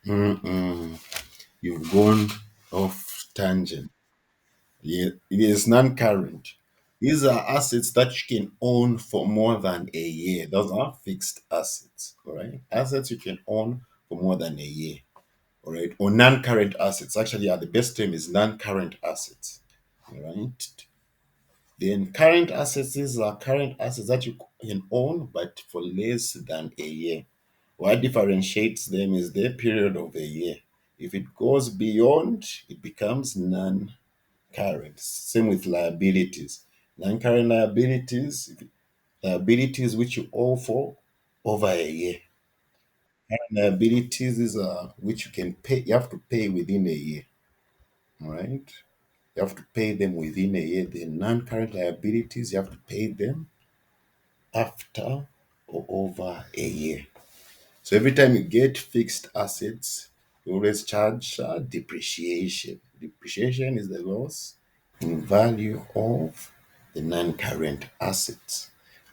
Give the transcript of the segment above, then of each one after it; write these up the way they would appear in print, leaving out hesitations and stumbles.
Mm-mm. You've gone off tangent. Yeah, it is non-current. These are assets that you can own for more than a year. Those are fixed assets, all right? Assets you can own for more than a year, all right? Or non-current assets. Actually, the best term is non-current assets, all right? Then current assets, these are current assets that you can own, but for less than a year. What differentiates them is the period of a year. If it goes beyond, it becomes non-current. Same with liabilities. Non-current liabilities, liabilities which you owe for over a year. Current liabilities is which you can pay. You have to pay within a year. All right. You have to pay them within a year. The non-current liabilities, you have to pay them after or over a year. So every time you get fixed assets, you always charge depreciation. Depreciation is the loss in value of the non-current assets.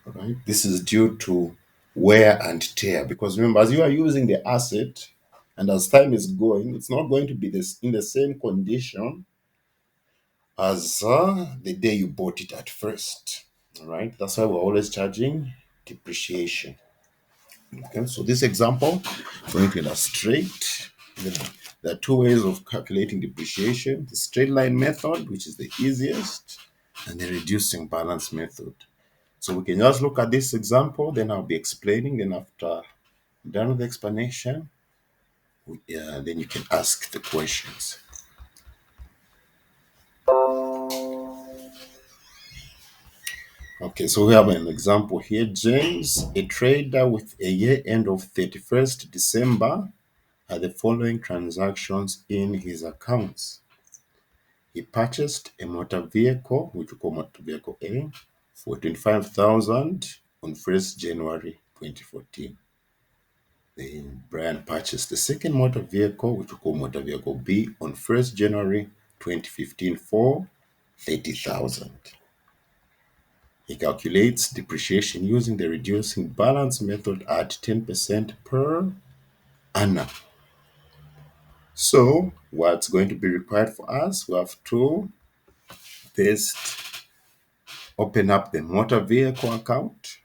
All right. This is due to wear and tear because remember, as you are using the asset and as time is going, it's not going to be this in the same condition as the day you bought it at first. All right. That's why we're always charging depreciation. Okay, so this example is going to illustrate there are two ways of calculating depreciation: the straight line method, which is the easiest, and the reducing balance method. So we can just look at this example, then I'll be explaining. Then after done with the explanation, then you can ask the questions. Okay, so we have an example here. James, a trader with a year end of 31st December, had the following transactions in his accounts. He purchased a motor vehicle, which we call motor vehicle A, for 25,000 on 1st January 2014. Then Brian purchased the second motor vehicle, which we call motor vehicle B, on 1st January 2015 for 30,000. He calculates depreciation using the reducing balance method at 10% per annum. So, what's going to be required for us? We have to first open up the motor vehicle account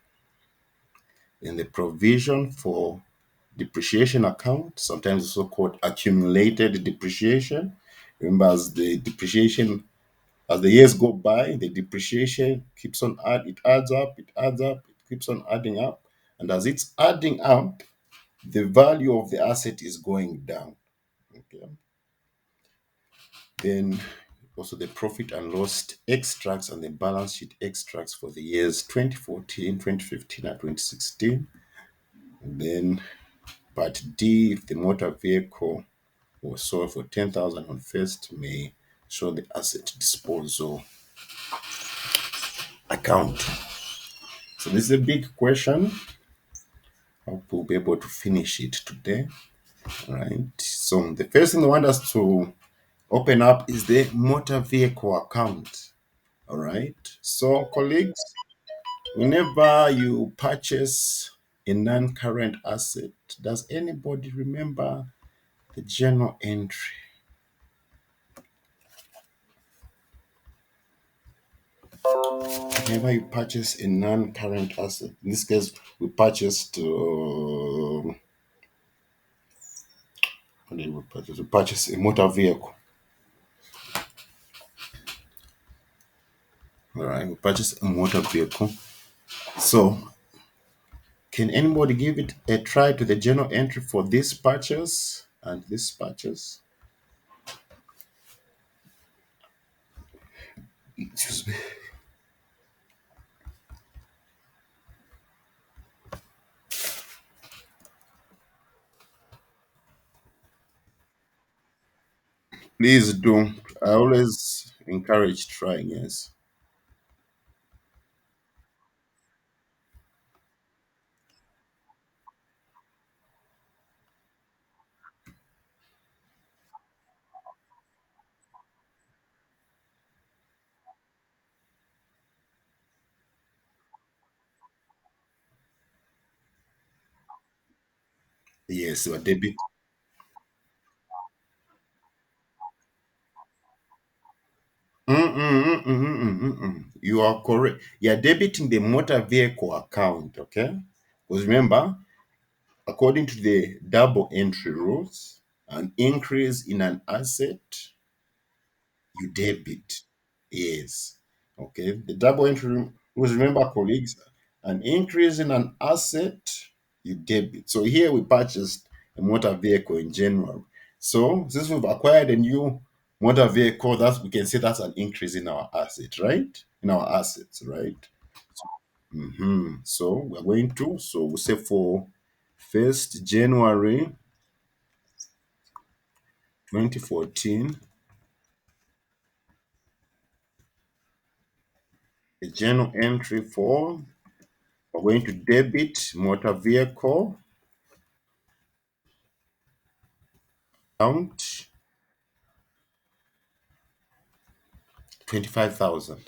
in the provision for depreciation account, sometimes also called accumulated depreciation. Remember, as the years go by, the depreciation keeps on it adds up, it keeps on adding up, and as it's adding up, the value of the asset is going down. Okay. Then also the profit and loss extracts and the balance sheet extracts for the years 2014, 2015, and 2016. And then part D, if the motor vehicle was sold for 10,000 on 1st May, show the asset disposal account. So this is a big question. I hope we'll be able to finish it today. All right. So the first thing I want us to open up is the motor vehicle account. All right. So colleagues, whenever you purchase a non-current asset, does anybody remember the journal entry? Whenever you purchase a non-current asset, in this case, we purchased. What did we purchase? We purchased a motor vehicle. All right, we purchased a motor vehicle. So, can anybody give it a try to the journal entry for this purchase and this purchase? Excuse me. Please do. I always encourage trying. Yes. Yes. Debit. are correct. You are debiting the motor vehicle account, okay? Because remember, according to the double entry rules, an increase in an asset, you debit. Yes. Okay. The double entry rules, remember, colleagues, an increase in an asset, you debit. So here we purchased a motor vehicle in January. So since we've acquired a new motor vehicle, that's we can say that's an increase in our asset, right? In our assets, right? So we're going to, so we say for 1st January 2014, the journal entry for, we're going to debit motor vehicle account 25,000.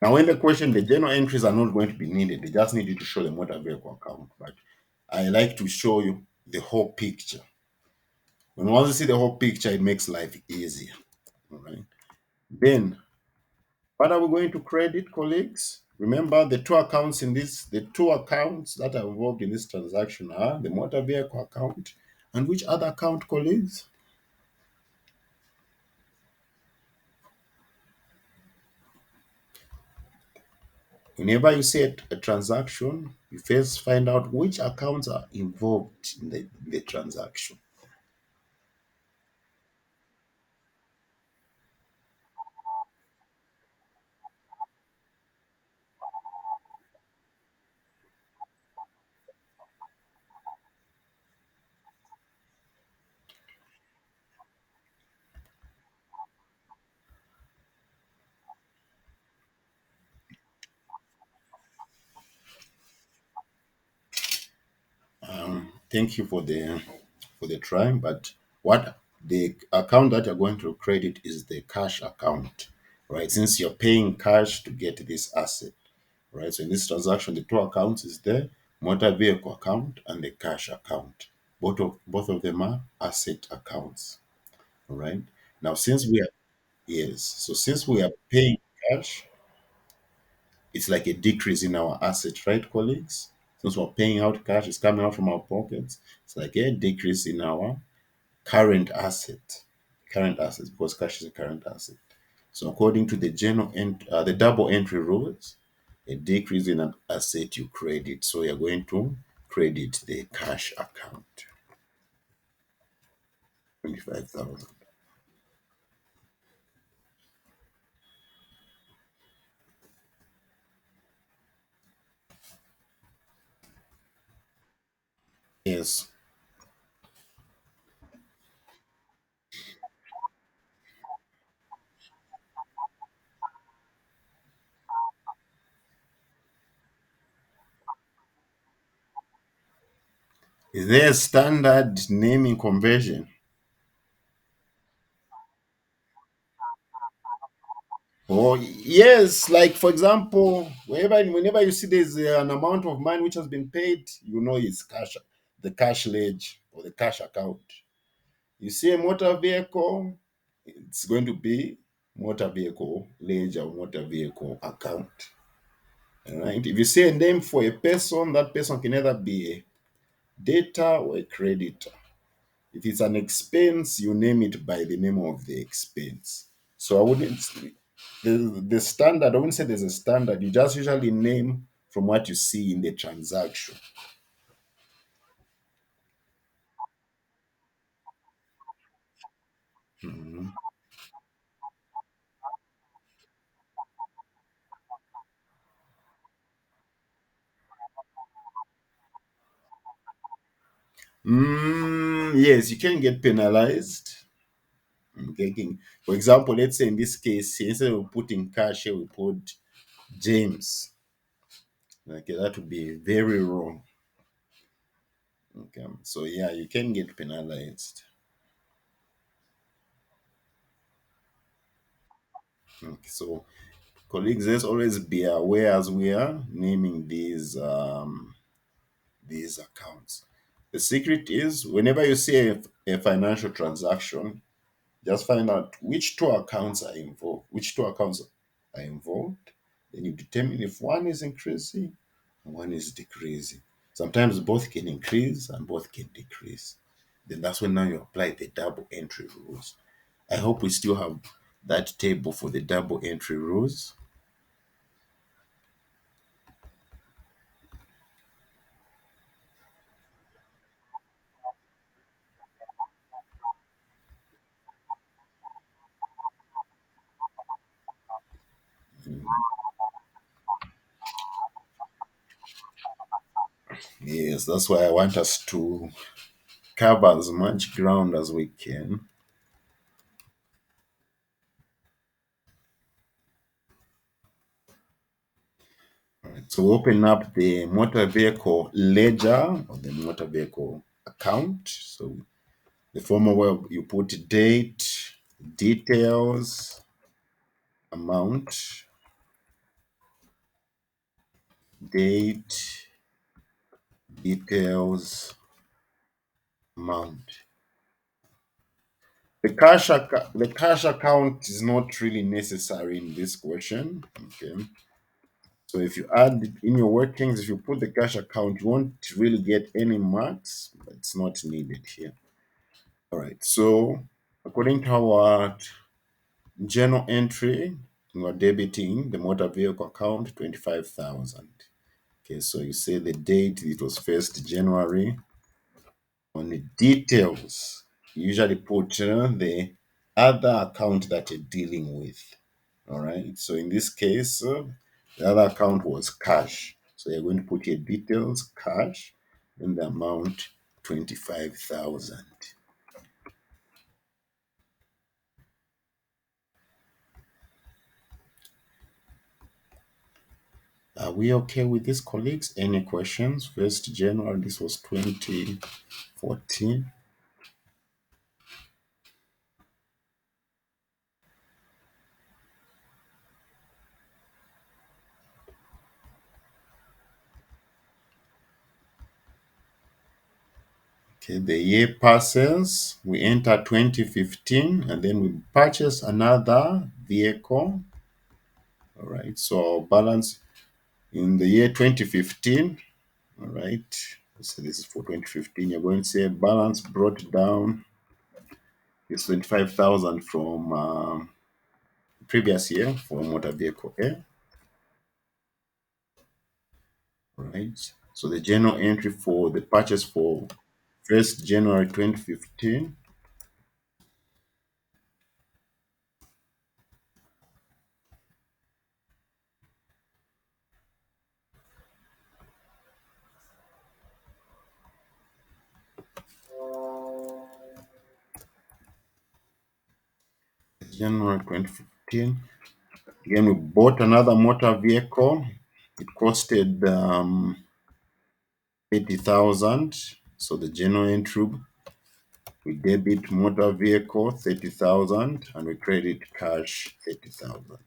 Now, in the question, the journal entries are not going to be needed. They just need you to show the motor vehicle account. But I like to show you the whole picture. When once you see the whole picture, it makes life easier. All right. Then, what are we going to credit, colleagues? Remember, the two accounts that are involved in this transaction are the motor vehicle account and which other account, colleagues? Whenever you see a transaction, you first find out which accounts are involved in the transaction. Thank you for the try, but what the account that you're going to credit is the cash account, right? Since you're paying cash to get this asset, right? So in this transaction, the two accounts is the motor vehicle account and the cash account. Both of them are asset accounts, all right? Now, since we are yes, so since we are paying cash, it's like a decrease in our assets, right, colleagues? Since we're paying out cash, it's coming out from our pockets. It's like a decrease in our current assets, because cash is a current asset. So according to the double entry rules, a decrease in an asset you credit. So you're going to credit the cash account, 25,000. Yes. Is there a standard naming convention? Oh, yes. Like, for example, whenever you see there's an amount of money which has been paid, you know it's cash, the cash ledge or the cash account. You see a motor vehicle, it's going to be motor vehicle ledger or motor vehicle account. All right. If you say a name for a person, that person can either be a debtor or a creditor. If it's an expense, you name it by the name of the expense. So I wouldn't the standard, I wouldn't say there's a standard. You just usually name from what you see in the transaction. Mhm. Yes, you can get penalized. Taking, for example, let's say in this case, instead of putting cash here, we put James. Okay, that would be very wrong. Okay, so yeah, you can get penalized. Okay, so colleagues, let's always be aware as we are naming these accounts. The secret is whenever you see a financial transaction, Just find out which two accounts are involved, which two accounts are involved. Then you determine if one is increasing and one is decreasing. Sometimes both can increase and both can decrease. Then that's when now you apply the double entry rules. I hope we still have that table for the double entry rules. Yes, that's why I want us to cover as much ground as we can. So open up the motor vehicle ledger or the motor vehicle account. So the former where you put date, details, amount, date, details, amount. The cash account is not really necessary in this question. Okay. So if you add it in your workings, if you put the cash account, you won't really get any marks, but it's not needed here. All right. So according to our journal entry, you are debiting the motor vehicle account 25,000. Okay, so you say the date, it was 1st January. On the details, you usually put the other account that you're dealing with. All right, so in this case, the other account was cash. So you're going to put your details, cash, and the amount 25,000. Are we okay with this, colleagues? Any questions? 1st January, this was 2014. Okay, the year passes, we enter 2015, and then we purchase another vehicle. All right, so balance in the year 2015. All right, so this is for 2015. You're going to say balance brought down is 25,000 from previous year for motor vehicle A. All right, so the general entry for the purchase for 1st January 2015. January 2015. Again, we bought another motor vehicle. It costed 80,000. So the general entry, we debit motor vehicle 30,000 and we credit cash 30,000.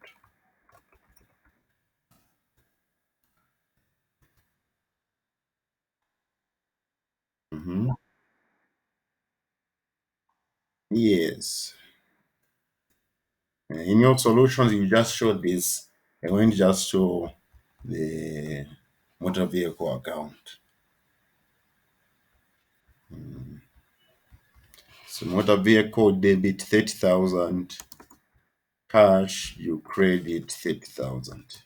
Mhm. Yes. In your solutions, you just show this. I won't just show the motor vehicle account. So motor vehicle debit 30,000, cash you credit 30,000.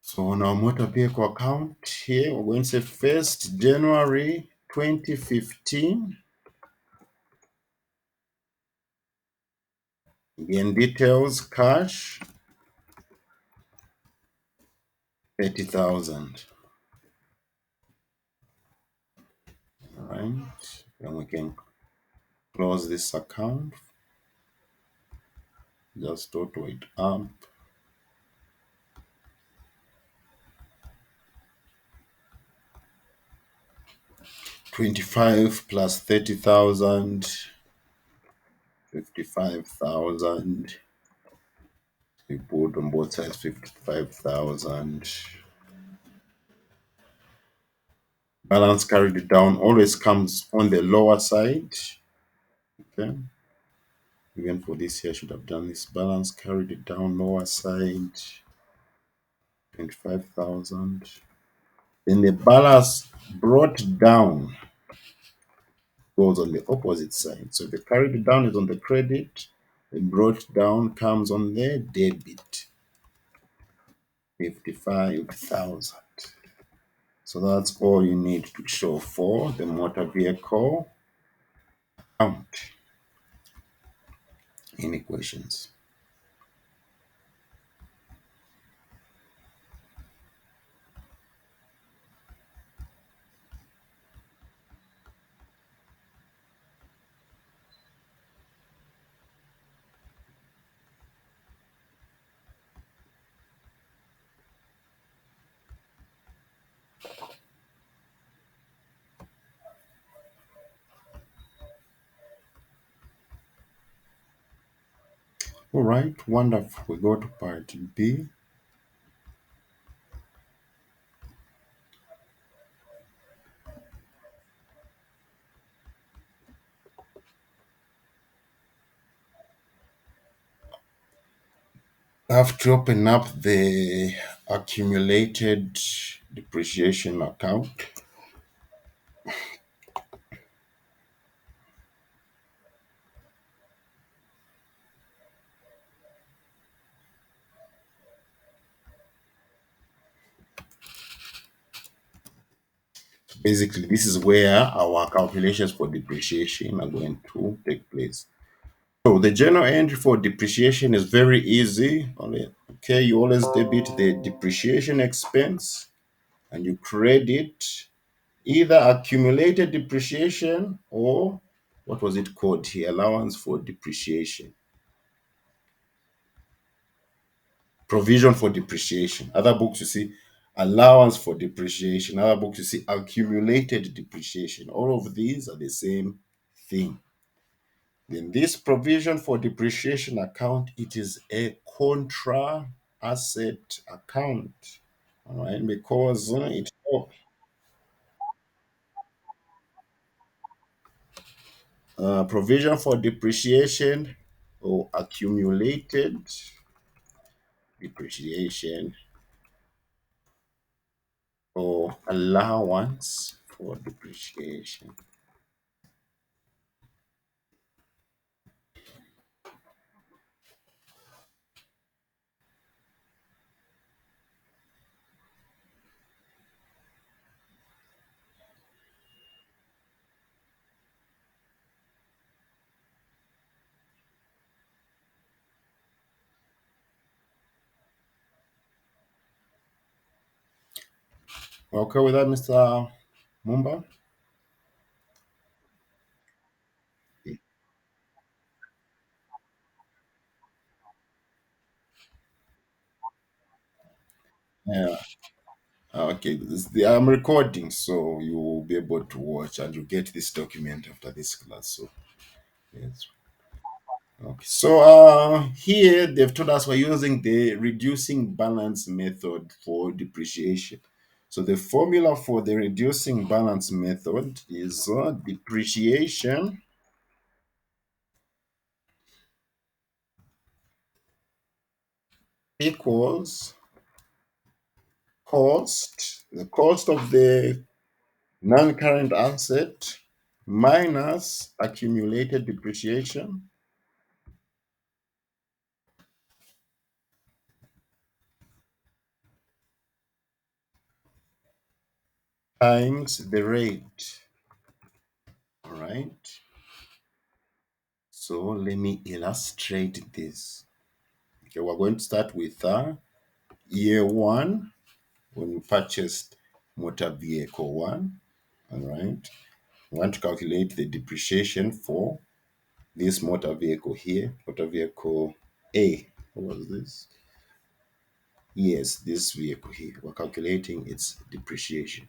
So on our motor vehicle account here, we're going to say 1st January 2015. Again, details, cash, 30,000. All right. Then we can close this account. Just total it up. 25 plus 30,000, 55,000. We put on both sides 55,000. Balance carried down always comes on the lower side. Okay. Even for this year, I should have done this. Balance carried it down lower side, 25,000. Then the balance brought down goes on the opposite side. So the carried down is on the credit, the brought down comes on the debit, 55,000. So that's all you need to show for the motor vehicle account. Any questions? All right, wonderful. We go to part B. I have to open up the accumulated depreciation account. Basically, this is where our calculations for depreciation are going to take place. So the journal entry for depreciation is very easy. Okay, you always debit the depreciation expense and you credit either accumulated depreciation or what was it called here? Allowance for depreciation. Provision for depreciation. Other books you see allowance for depreciation. Other books you see accumulated depreciation. All of these are the same thing. Then this provision for depreciation account, it is a contra asset account. All right, because it provision for depreciation or accumulated depreciation or allowance for depreciation. Okay with that, Mr. Mumba? Yeah. Okay. I'm recording, so you will be able to watch and you get this document after this class. So yes. Okay. So here they've told us we're using the reducing balance method for depreciation. So the formula for the reducing balance method is depreciation equals the cost of the non-current asset minus accumulated depreciation times the rate. All right. So let me illustrate this. Okay, we're going to start with year one when we purchased motor vehicle one. All right. We want to calculate the depreciation for this motor vehicle here, motor vehicle A. What was this? Yes, this vehicle here. We're calculating its depreciation.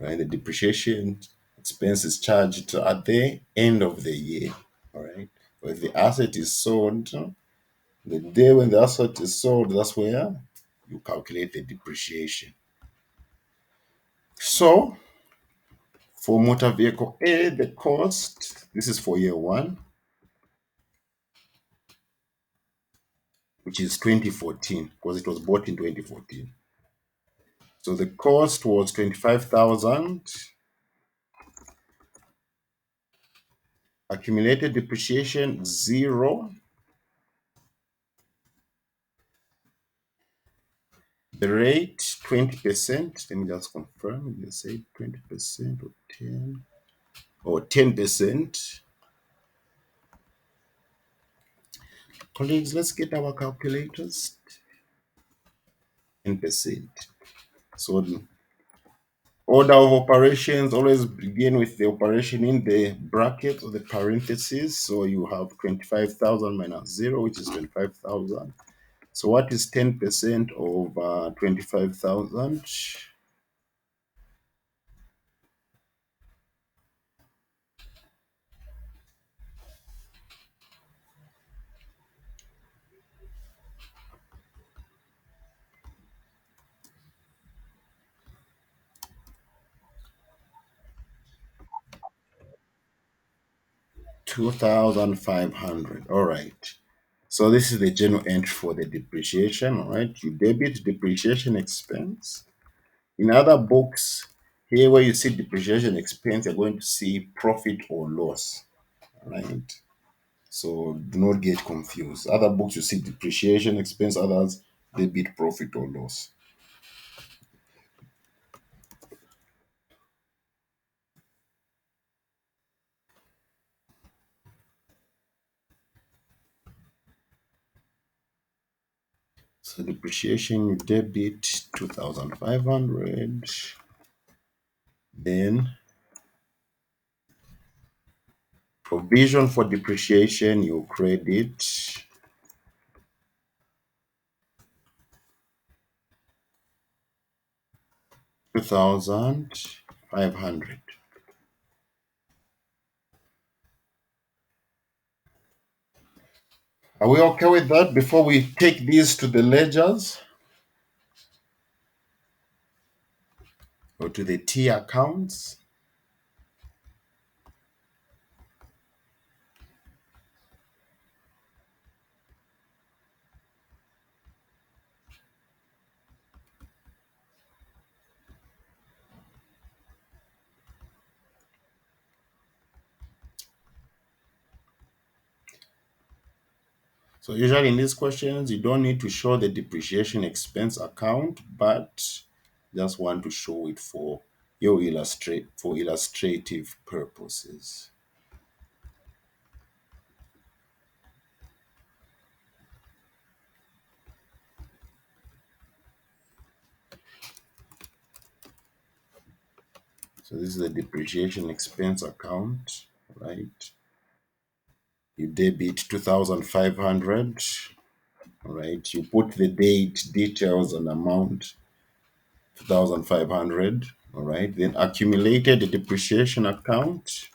Right? The depreciation expense is charged at the end of the year. All right. But if the asset is sold, the day when the asset is sold, that's where you calculate the depreciation. So For motor vehicle A, the cost, this is for year one, which is 2014, because it was bought in 2014. So the cost was 25,000. Accumulated depreciation, zero. The rate, 20%. Let me just confirm. You say 20% or 10 or 10%. Colleagues, let's get our calculators. 10%. So the order of operations always begin with the operation in the bracket or the parentheses. So you have 25,000 minus zero, which is 25,000. So what is 10% of 25,000? 2,500. All right. So this is the general entry for the depreciation. All right. You debit depreciation expense. In other books, here where you see depreciation expense, you're going to see profit or loss. All right. So do not get confused. Other books you see depreciation expense, others debit profit or loss. So depreciation you debit 2,500. Then provision for depreciation you credit 2,500. Are we okay with that before we take these to the ledgers or to the T accounts? So usually in these questions, you don't need to show the depreciation expense account, but just want to show it for your illustrative purposes. So this is the depreciation expense account, right? You debit 2,500, right? You put the date, details, and amount 2,500, all right? Then accumulated the depreciation account,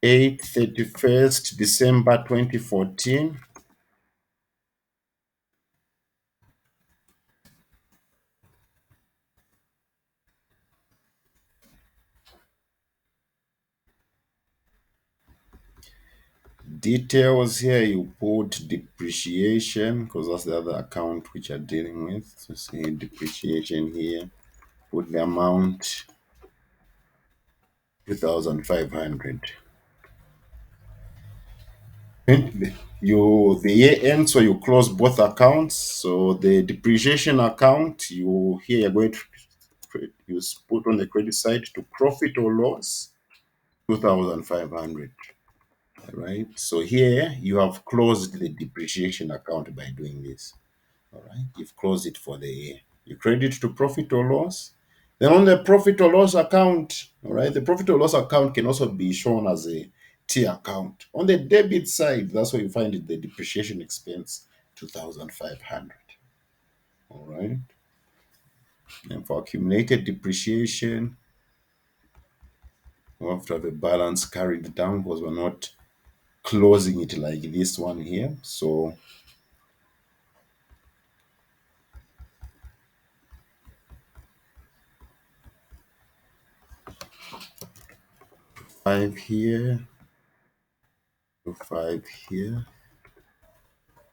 31st December 2014. Details here you put depreciation because that's the other account which you're dealing with. So say depreciation here, put the amount 2,500. The year ends, so you close both accounts. So the depreciation account, you here you're going to you put on the credit side to profit or loss 2,500. Right. So here you have closed the depreciation account by doing this. All right. You've closed it for the year. You credit to profit or loss. Then on the profit or loss account, all right, the profit or loss account can also be shown as a T account. On the debit side, that's where you find it, the depreciation expense, 2,500. All right. And for accumulated depreciation, We have to have a balance carried down because we're not closing it like this one here. So 5 here to 5 here.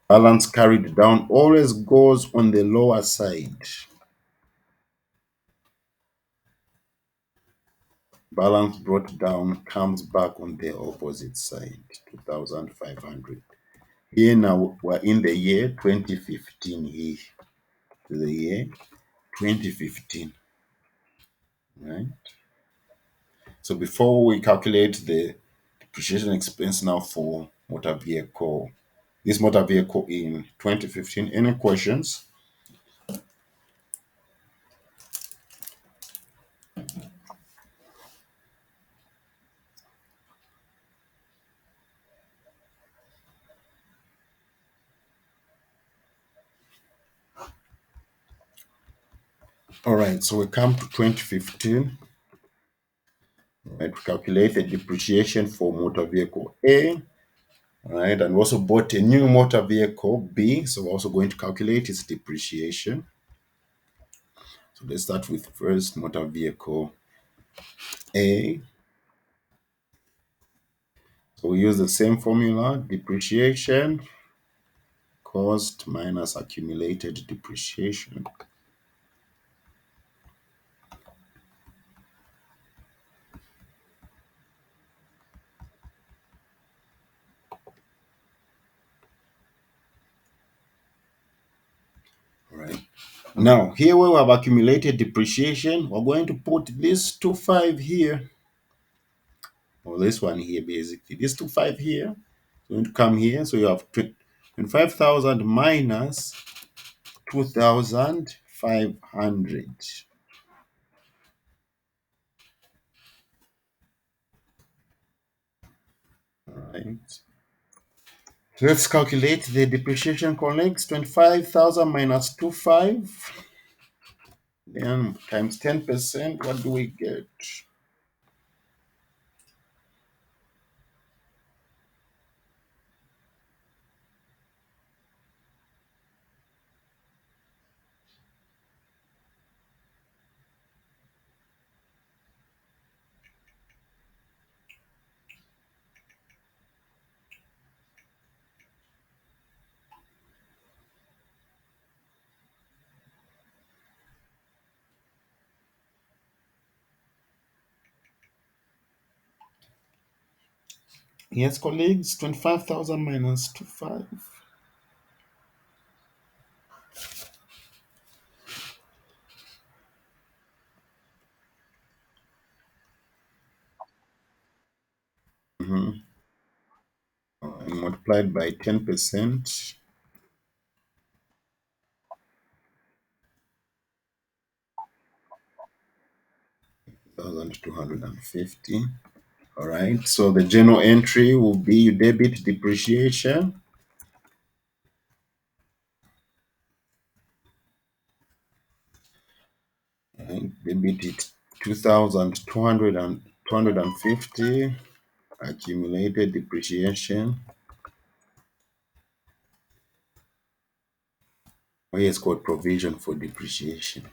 Balance carried down always goes on the lower side. Balance brought down comes back on the opposite side, 2,500. Here now we're in the year 2015 here. The year 2015, right? So before we calculate the depreciation expense now for motor vehicle, this motor vehicle in 2015, any questions? All right, so we come to 2015. Right, we calculate the depreciation for motor vehicle A. All right, and we also bought a new motor vehicle B, so we're also going to calculate its depreciation. So let's start with first motor vehicle A. So we use the same formula, depreciation, cost minus accumulated depreciation. All right. Now, here where we have accumulated depreciation, we're going to put this 25 here, or this one here basically. This 25 here is going to come here. So you have 25,000 minus 2,500. All right. So let's calculate the depreciation collects 25,000 minus 25. Then times 10%, what do we get? Yes, colleagues, 25,000 minus 25. Mhm. And multiplied by 10%, 1,250. All right, so the general entry will be you debit depreciation. Right, debit it 2,250 accumulated depreciation. Oh, yes, called provision for depreciation.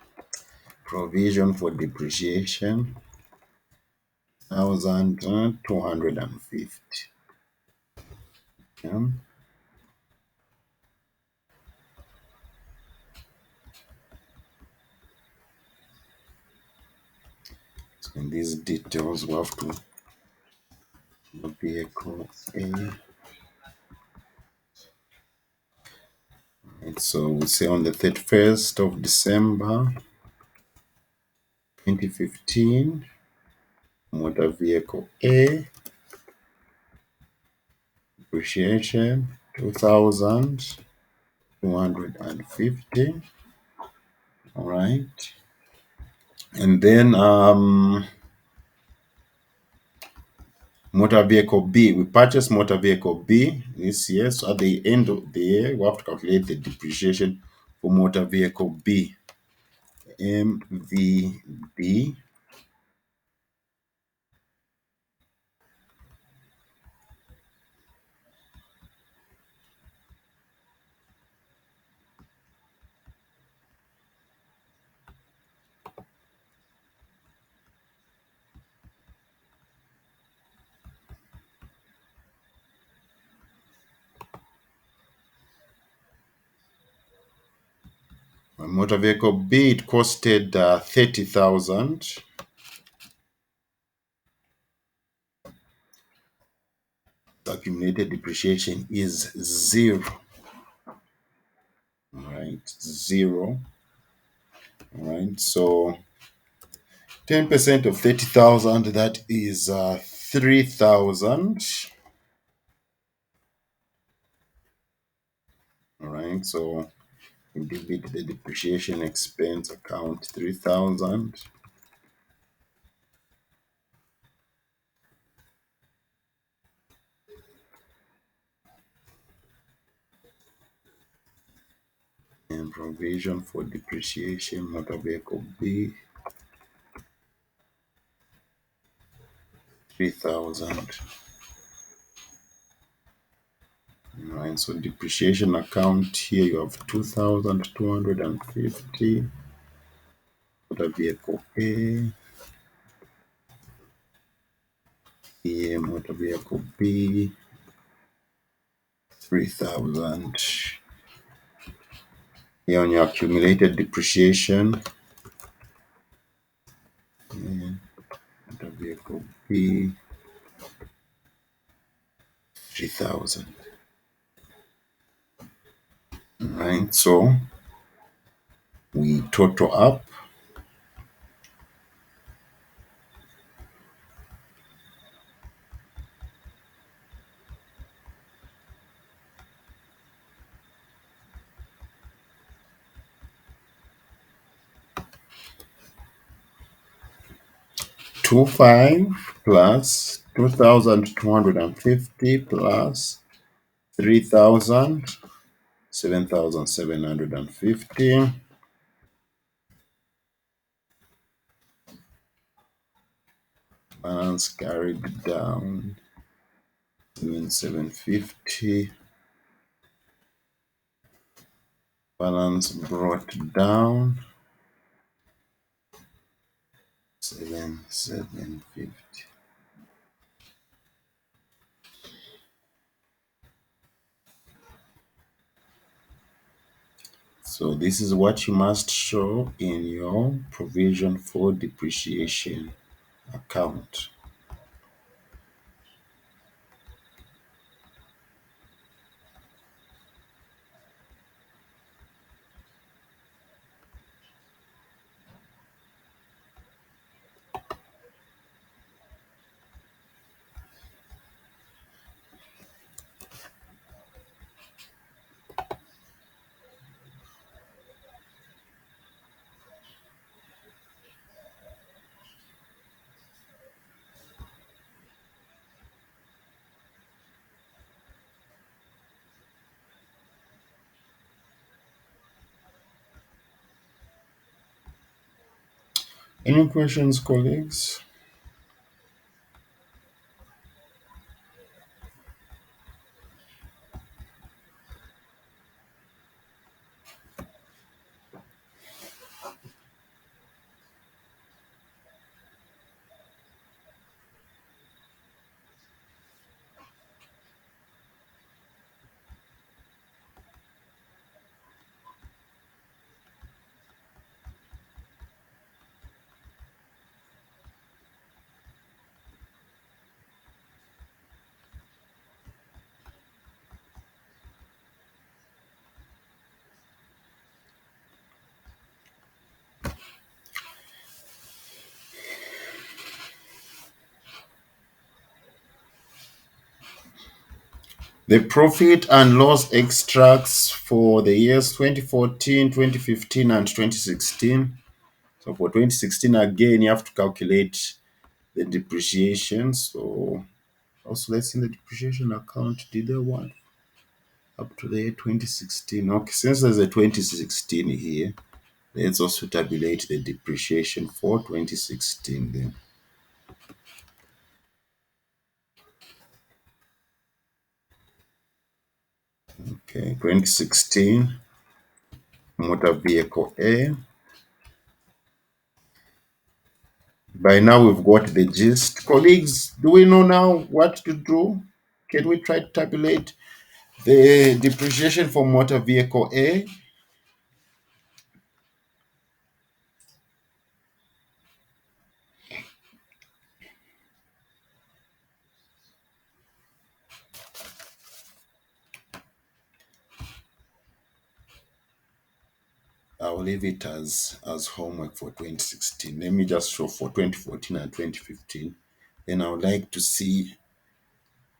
Provision for depreciation, 1,250. Yeah. So in these details, we have to vehicle A. Right, so we say on the 31st of December 2015, motor vehicle A, depreciation 2,250. All right. And then motor vehicle B, we purchased motor vehicle B this year. So at the end of the year, we have to calculate the depreciation for motor vehicle B. MVB Motor vehicle B, it costed 30,000. Accumulated depreciation is zero. All right, zero. All right, so 10% of 30,000, that is 3,000. All right, so we debit the depreciation expense account 3,000. And provision for depreciation, motor vehicle B, 3,000. Right, so depreciation account here you have 2,250. Motor vehicle A, here motor vehicle B, 3,000. Here on your accumulated depreciation, motor vehicle B, 3,000. Right, so we total up 25 plus 2,250 plus 3,000, 7,750. Balance carried down, 750. Balance brought down, 750. So this is what you must show in your provision for depreciation account. Any questions, colleagues? The profit and loss extracts for the years 2014, 2015, and 2016. So for 2016, again, you have to calculate the depreciation. So also let's see the depreciation account. Did they want up to the year 2016? Okay, since there's a 2016 here, let's also tabulate the depreciation for 2016 then. Okay, 2016, motor vehicle A. By now we've got the gist. Colleagues, do we know now what to do? Can we try to tabulate the depreciation for motor vehicle A? I'll leave it as homework for 2016. Let me just show for 2014 and 2015. Then I would like to see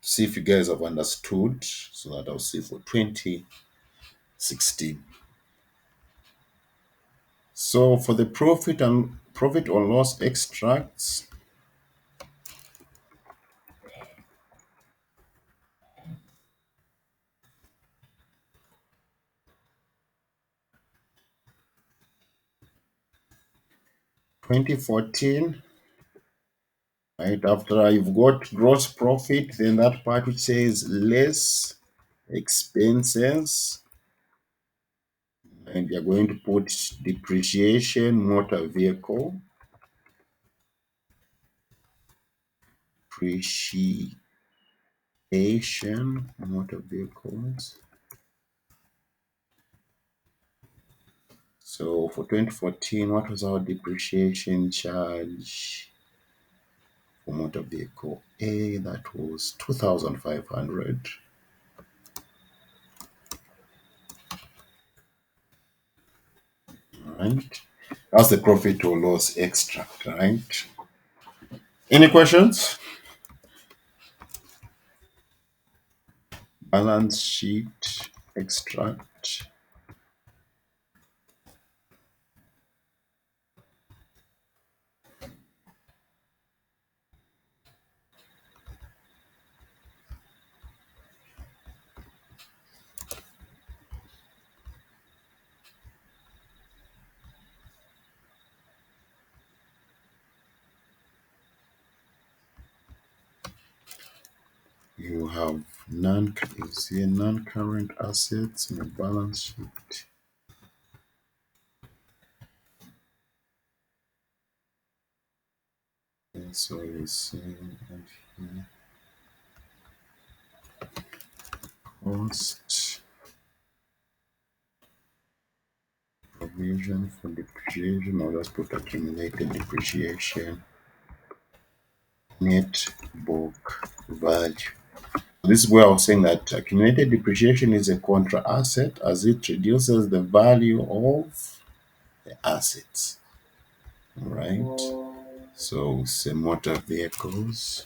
if you guys have understood, so that I'll see for 2016. So for the profit or loss extracts, 2014, right after you've got gross profit, then that part which says less expenses, and you're going to put depreciation, motor vehicle, depreciation, motor vehicles. So for 2014, what was our depreciation charge for motor vehicle A? That was 2,500. Right? That's the profit or loss extract, right? Any questions? Balance sheet extract. You have non-current assets in the balance sheet. And so you see right here, cost, provision for depreciation, or let's put accumulated depreciation, net book value. This is where I was saying that accumulated depreciation is a contra asset as it reduces the value of the assets. Right? So, say motor vehicles.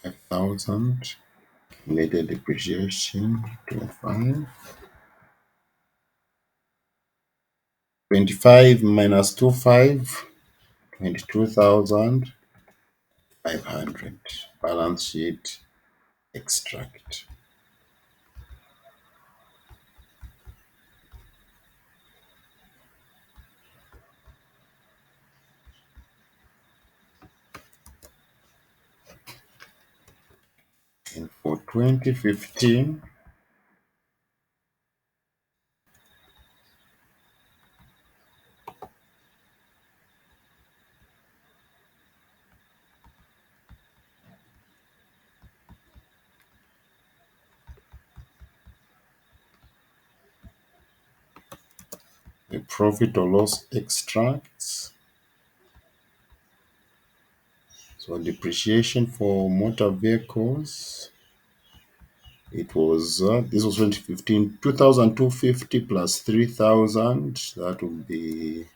Five thousand. Accumulated depreciation 25. 25 minus 25, 22,500. Balance sheet extract. And for 2015, the profit or loss extracts. So depreciation for motor vehicles, it was this was 2015, 2,250 plus 3,000. That would be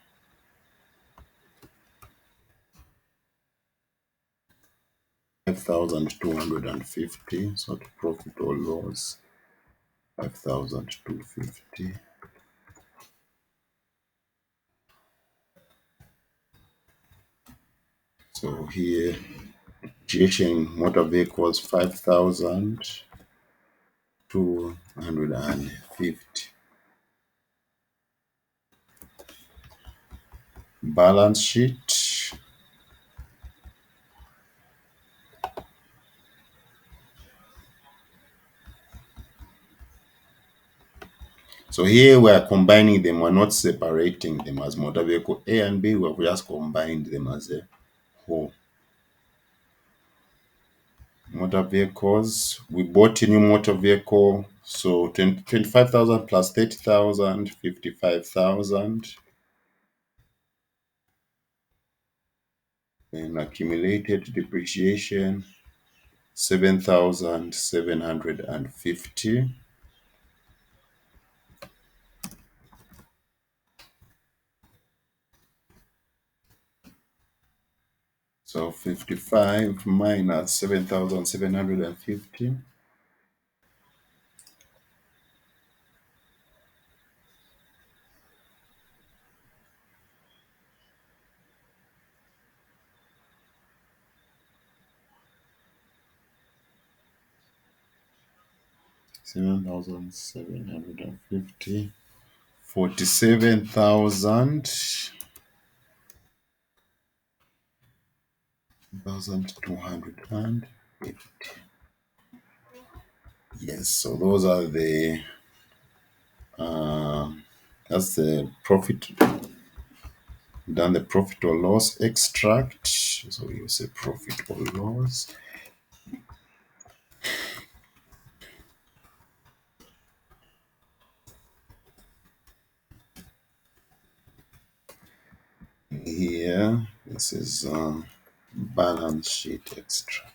5,250. So the profit or loss 5,250. So here, depreciation motor vehicles 5,250. Balance sheet. So here we are combining them. We're not separating them as motor vehicle A and B. We've just combined them as a whole. Motor vehicles. We bought a new motor vehicle. So 25,000 plus 30,000, 55,000. And accumulated depreciation 7,750. So 55 minus 7,750. Seven thousand seven hundred and fifty. 47,000. 1,200. Yes, so those are the uh, that's the profit. Done the profit or loss extract. So you say profit or loss. Here, this is balance sheet extract.